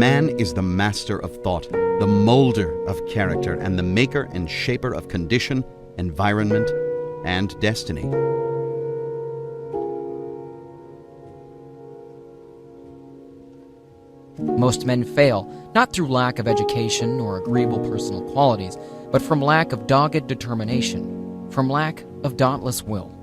man is the master of thought, the molder of character, and the maker and shaper of condition, environment, and destiny. Most men fail, not through lack of education or agreeable personal qualities, but from lack of dogged determination, from lack of dauntless will.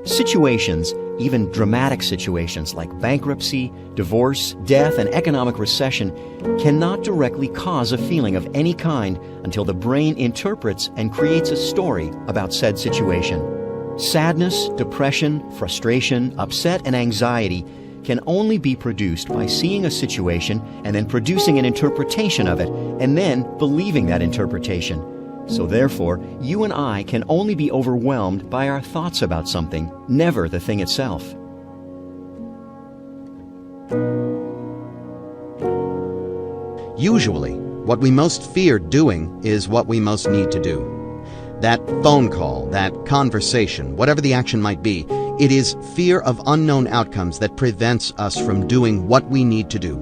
Situations, even dramatic situations like bankruptcy, divorce, death, and economic recession, cannot directly cause a feeling of any kind until the brain interprets and creates a story about said situation. Sadness, depression, frustration, upset, and anxiety can only be produced by seeing a situation and then producing an interpretation of it, and then believing that interpretation. So therefore, you and I can only be overwhelmed by our thoughts about something, never the thing itself. Usually, what we most fear doing is what we most need to do. That phone call, that conversation, whatever the action might be, it is fear of unknown outcomes that prevents us from doing what we need to do.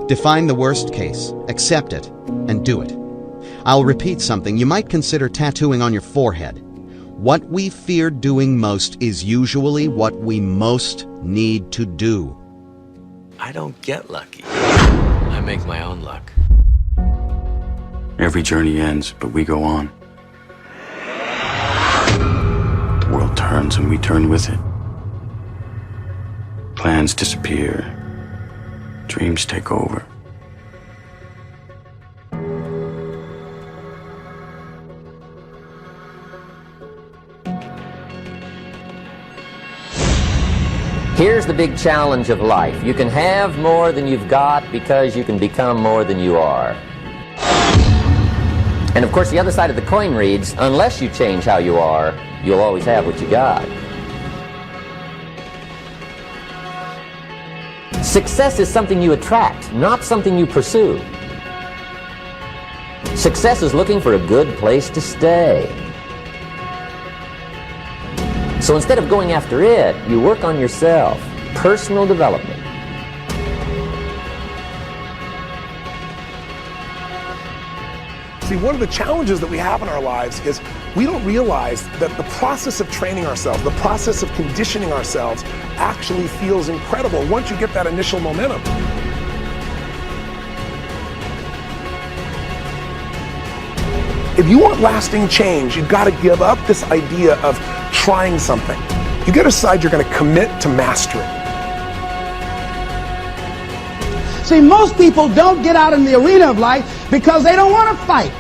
Define the worst case, accept it, and do it. I'll repeat something you might consider tattooing on your forehead. What we fear doing most is usually what we most need to do. I don't get lucky. I make my own luck. Every journey ends, but we go on. The world turns and we turn with it. Plans disappear. Dreams take over. Here's the big challenge of life. You can have more than you've got because you can become more than you are. And of course, the other side of the coin reads, unless you change how you are, you'll always have what you got. Success is something you attract, not something you pursue. Success is looking for a good place to stay. So instead of going after it, you work on yourself. Personal development. See, one of the challenges that we have in our lives is we don't realize that the process of training ourselves, the process of conditioning ourselves actually feels incredible once you get that initial momentum. If you want lasting change, you've got to give up this idea of trying something. You got to decide you're going to commit to master it. See, most people don't get out in the arena of life because they don't want to fight.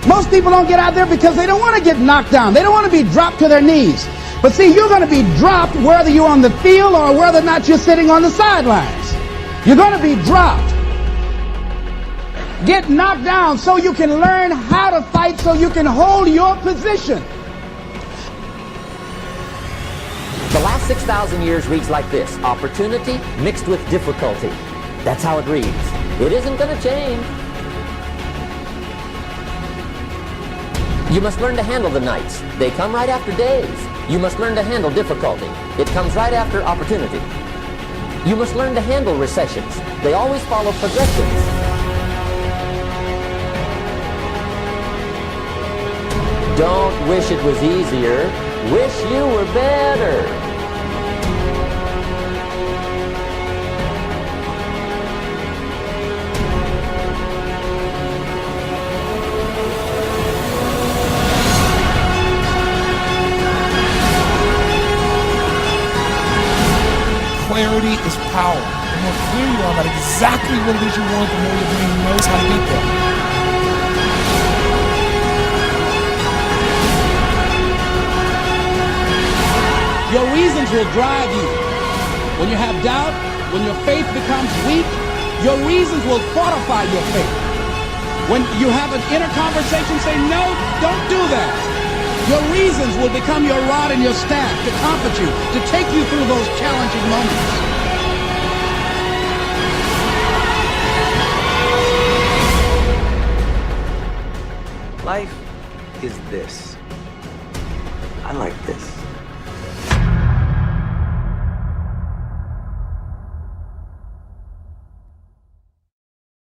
Most people don't get out there because they don't want to get knocked down. They don't want to be dropped to their knees. But see, you're going to be dropped whether you're on the field or whether or not you're sitting on the sidelines. You're going to be dropped. Get knocked down so you can learn how to fight, so you can hold your position. The last 6,000 years reads like this: opportunity mixed with difficulty. That's how it reads. It isn't going to change. You must learn to handle the nights. They come right after days. You must learn to handle difficulty. It comes right after opportunity. You must learn to handle recessions. They always follow progressions. Don't wish it was easier. Wish you were better. Clarity is power. The more clear you are about exactly what it is you want, the more your brain knows how to get there. Your reasons will drive you. When you have doubt, when your faith becomes weak, your reasons will fortify your faith. When you have an inner conversation, say, no, don't do that. Your reasons will become your rod and your staff to comfort you, to take you through those challenging moments. Life is this. I like this.